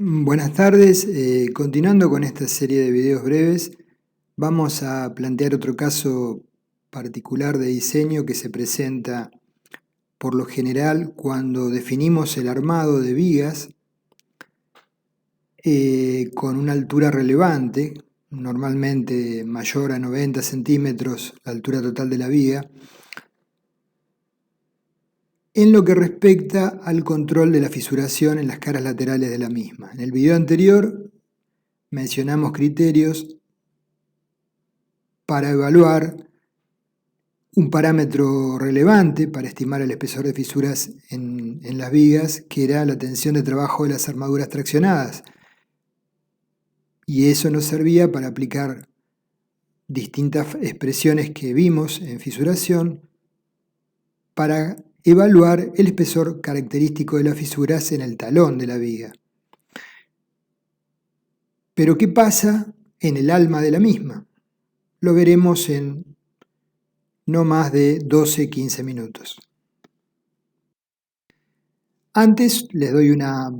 Buenas tardes, continuando con esta serie de videos breves, vamos a plantear otro caso particular de diseño que se presenta por lo general cuando definimos el armado de vigas con una altura relevante, normalmente mayor a 90 centímetros la altura total de la viga, en lo que respecta al control de la fisuración en las caras laterales de la misma. En el video anterior mencionamos criterios para evaluar un parámetro relevante para estimar el espesor de fisuras en las vigas, que era la tensión de trabajo de las armaduras traccionadas. Y eso nos servía para aplicar distintas expresiones que vimos en fisuración para evaluar el espesor característico de las fisuras en el talón de la viga. Pero ¿qué pasa en el alma de la misma? Lo veremos en no más de 12-15 minutos. Antes les doy una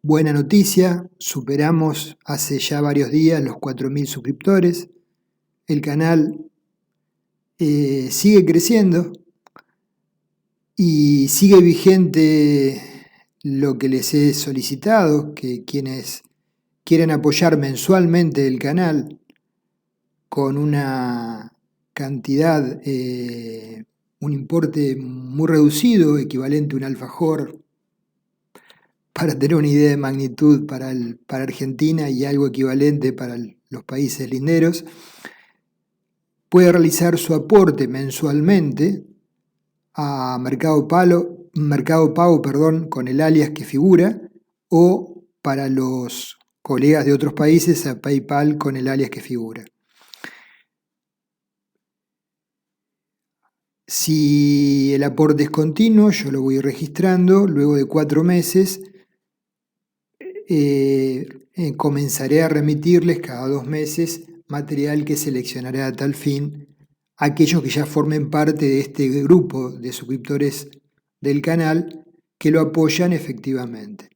buena noticia, superamos hace ya varios días los 4.000 suscriptores, el canal sigue creciendo y sigue vigente lo que les he solicitado, que quienes quieren apoyar mensualmente el canal con una cantidad, un importe muy reducido, equivalente a un alfajor, para tener una idea de magnitud para Argentina y algo equivalente para los países linderos, puede realizar su aporte mensualmente a Mercado Pago, con el alias que figura, o para los colegas de otros países a PayPal con el alias que figura. Si el aporte es continuo, yo lo voy registrando. Luego de 4 meses comenzaré a remitirles cada 2 meses material que seleccionaré a tal fin aquellos que ya formen parte de este grupo de suscriptores del canal que lo apoyan efectivamente.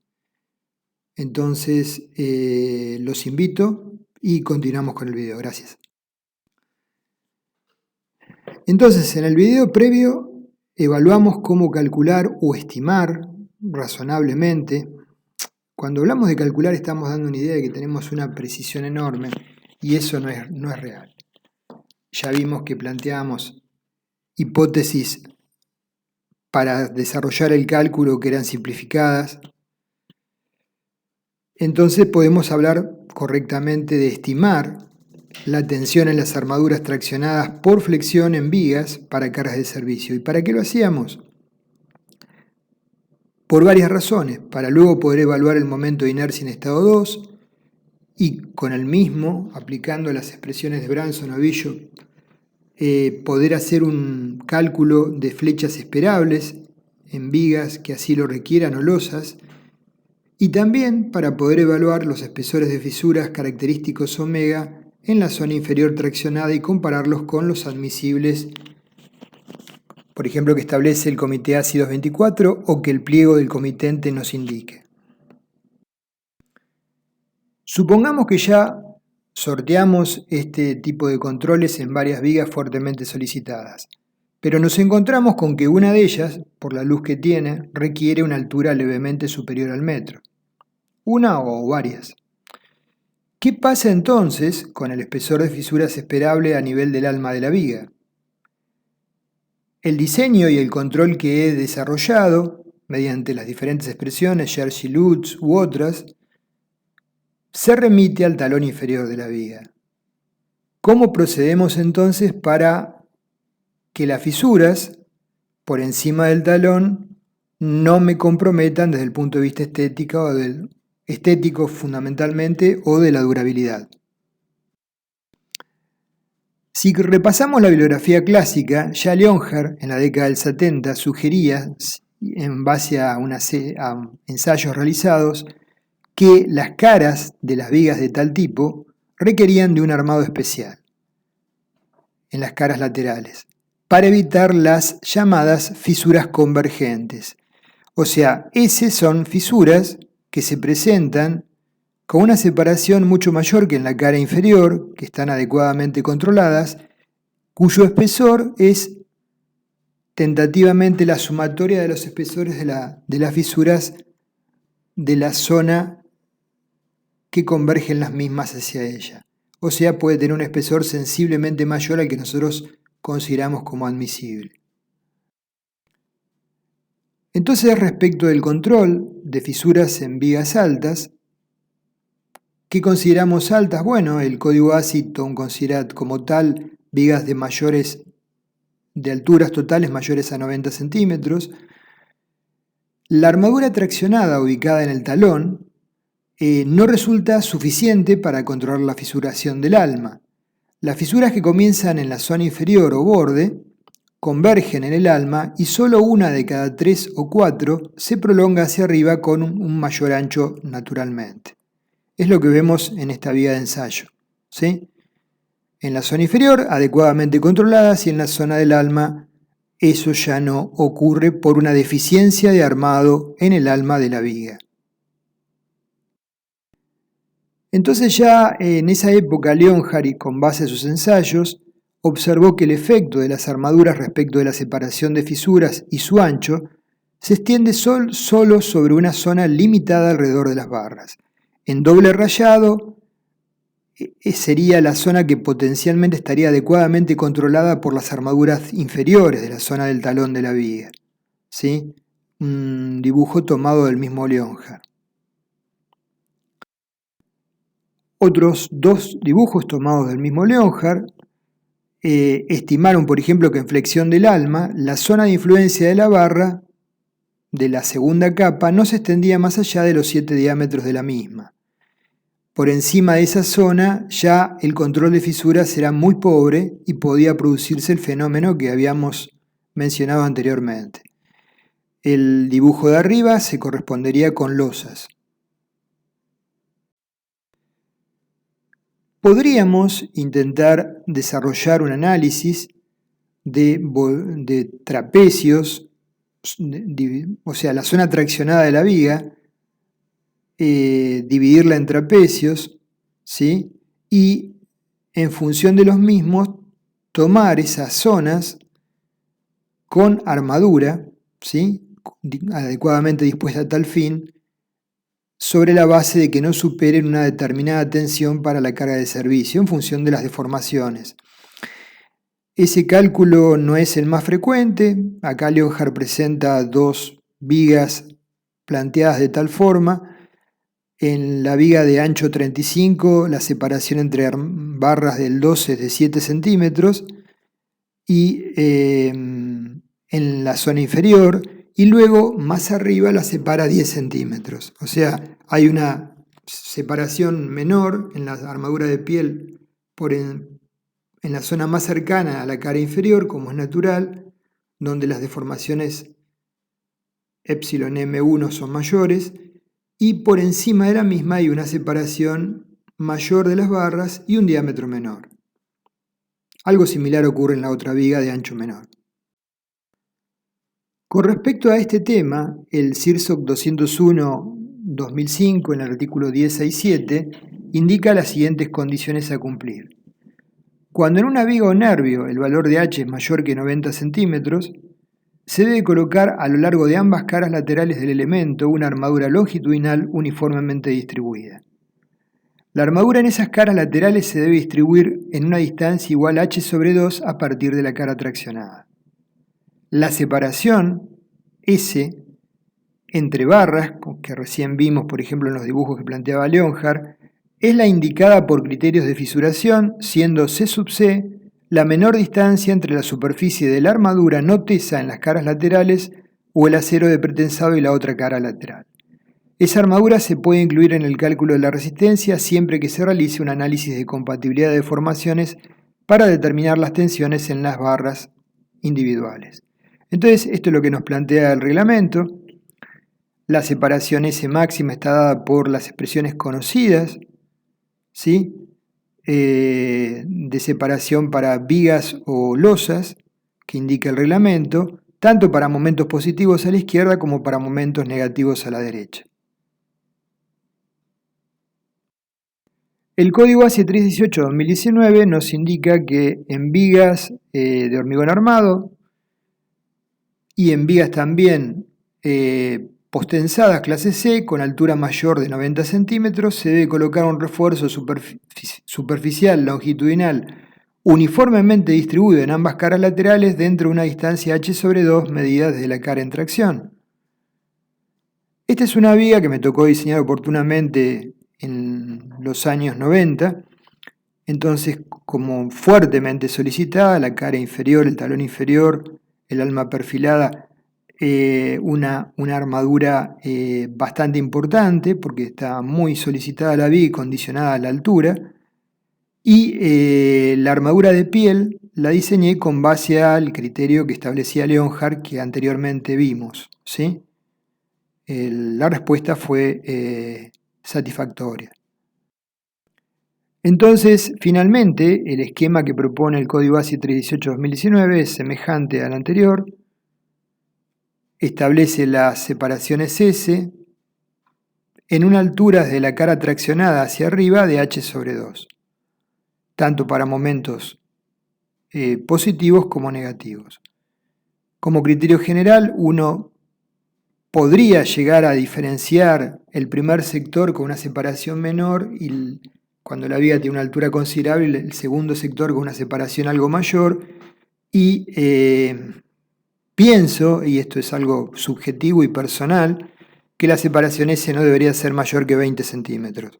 Entonces los invito y continuamos con el video. Gracias. Entonces, en el video previo evaluamos cómo calcular o estimar razonablemente. Cuando hablamos de calcular estamos dando una idea de que tenemos una precisión enorme y eso no es real. Ya vimos que planteamos hipótesis para desarrollar el cálculo que eran simplificadas. Entonces podemos hablar correctamente de estimar la tensión en las armaduras traccionadas por flexión en vigas para cargas de servicio. ¿Y para qué lo hacíamos? Por varias razones, para luego poder evaluar el momento de inercia en estado 2 y con el mismo, aplicando las expresiones de Branson o Bishop, poder hacer un cálculo de flechas esperables en vigas que así lo requieran o losas, y también para poder evaluar los espesores de fisuras característicos omega en la zona inferior traccionada y compararlos con los admisibles, por ejemplo, que establece el comité A224 o que el pliego del comitente nos indique. Supongamos que ya sorteamos este tipo de controles en varias vigas fuertemente solicitadas, pero nos encontramos con que una de ellas, por la luz que tiene, requiere una altura levemente superior al metro. Una o varias. ¿Qué pasa entonces con el espesor de fisuras esperable a nivel del alma de la viga? El diseño y el control que he desarrollado, mediante las diferentes expresiones, Jersey-Lutz u otras, se remite al talón inferior de la viga. ¿Cómo procedemos entonces para que las fisuras por encima del talón no me comprometan desde el punto de vista estético fundamentalmente o de la durabilidad? Si repasamos la bibliografía clásica, ya Leonhardt en la década del 70 sugería, en base a ensayos realizados, que las caras de las vigas de tal tipo requerían de un armado especial en las caras laterales para evitar las llamadas fisuras convergentes. O sea, esas son fisuras que se presentan con una separación mucho mayor que en la cara inferior, que están adecuadamente controladas, cuyo espesor es tentativamente la sumatoria de los espesores de las fisuras de la zona que convergen las mismas hacia ella. O sea, puede tener un espesor sensiblemente mayor al que nosotros consideramos como admisible. Entonces, respecto del control de fisuras en vigas altas, ¿qué consideramos altas? Bueno, el código ASITON considera como tal vigas de alturas totales mayores a 90 centímetros. La armadura traccionada ubicada en el talón no resulta suficiente para controlar la fisuración del alma. Las fisuras que comienzan en la zona inferior o borde convergen en el alma y solo una de cada 3 o 4 se prolonga hacia arriba con un mayor ancho naturalmente. Es lo que vemos en esta viga de ensayo, ¿sí? En la zona inferior, adecuadamente controladas, y en la zona del alma, eso ya no ocurre por una deficiencia de armado en el alma de la viga. Entonces ya en esa época Leonhardt, con base a sus ensayos, observó que el efecto de las armaduras respecto de la separación de fisuras y su ancho se extiende solo sobre una zona limitada alrededor de las barras. En doble rayado sería la zona que potencialmente estaría adecuadamente controlada por las armaduras inferiores de la zona del talón de la viga, ¿sí? Un dibujo tomado del mismo Leonhardt. Otros dos dibujos tomados del mismo Leonhardt estimaron, por ejemplo, que en flexión del alma, la zona de influencia de la barra de la segunda capa no se extendía más allá de los 7 diámetros de la misma. Por encima de esa zona ya el control de fisuras era muy pobre y podía producirse el fenómeno que habíamos mencionado anteriormente. El dibujo de arriba se correspondería con losas. Podríamos intentar desarrollar un análisis de trapecios, o sea, la zona traccionada de la viga, dividirla en trapecios, ¿sí? Y en función de los mismos, tomar esas zonas con armadura, ¿sí? Adecuadamente dispuesta a tal fin, sobre la base de que no superen una determinada tensión para la carga de servicio en función de las deformaciones. Ese cálculo no es el más frecuente. Acá Leonhardt presenta dos vigas planteadas de tal forma. En la viga de ancho 35, la separación entre barras del 12 es de 7 centímetros y en la zona inferior, y luego más arriba la separa 10 centímetros. O sea, hay una separación menor en la armadura de piel en la zona más cercana a la cara inferior, como es natural, donde las deformaciones epsilon M1 son mayores, y por encima de la misma hay una separación mayor de las barras y un diámetro menor. Algo similar ocurre en la otra viga de ancho menor. Con respecto a este tema, el CIRSOC 201-2005 en el artículo 1067 indica las siguientes condiciones a cumplir. Cuando en una viga o nervio el valor de H es mayor que 90 centímetros, se debe colocar a lo largo de ambas caras laterales del elemento una armadura longitudinal uniformemente distribuida. La armadura en esas caras laterales se debe distribuir en una distancia igual a H sobre 2 a partir de la cara traccionada. La separación S entre barras, que recién vimos por ejemplo en los dibujos que planteaba Leonhardt, es la indicada por criterios de fisuración, siendo C sub C la menor distancia entre la superficie de la armadura no tesa en las caras laterales o el acero de pretensado y la otra cara lateral. Esa armadura se puede incluir en el cálculo de la resistencia siempre que se realice un análisis de compatibilidad de deformaciones para determinar las tensiones en las barras individuales. Entonces, esto es lo que nos plantea el reglamento. La separación S máxima está dada por las expresiones conocidas, ¿sí? De separación para vigas o losas, que indica el reglamento, tanto para momentos positivos a la izquierda como para momentos negativos a la derecha. El código ASI 318-2019 nos indica que en vigas de hormigón armado y en vigas también postensadas clase C con altura mayor de 90 centímetros se debe colocar un refuerzo superficial longitudinal uniformemente distribuido en ambas caras laterales dentro de una distancia h/2 medida desde la cara en tracción. Esta es una viga que me tocó diseñar oportunamente en los años 90, entonces como fuertemente solicitada, la cara inferior, el talón inferior, el alma perfilada, una armadura bastante importante porque está muy solicitada la viga y condicionada a la altura, y la armadura de piel la diseñé con base al criterio que establecía Leonhardt que anteriormente vimos, ¿sí? La respuesta fue satisfactoria. Entonces, finalmente, el esquema que propone el código ASI 318-2019 es semejante al anterior. Establece las separaciones S en una altura de la cara traccionada hacia arriba de h/2, tanto para momentos positivos como negativos. Como criterio general, uno podría llegar a diferenciar el primer sector con una separación menor y cuando la viga tiene una altura considerable, el segundo sector con una separación algo mayor, y pienso, y esto es algo subjetivo y personal, que la separación S no debería ser mayor que 20 centímetros.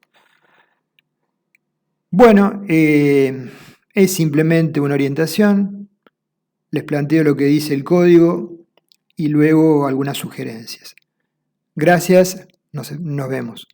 Bueno, es simplemente una orientación, les planteo lo que dice el código y luego algunas sugerencias. Gracias, nos vemos.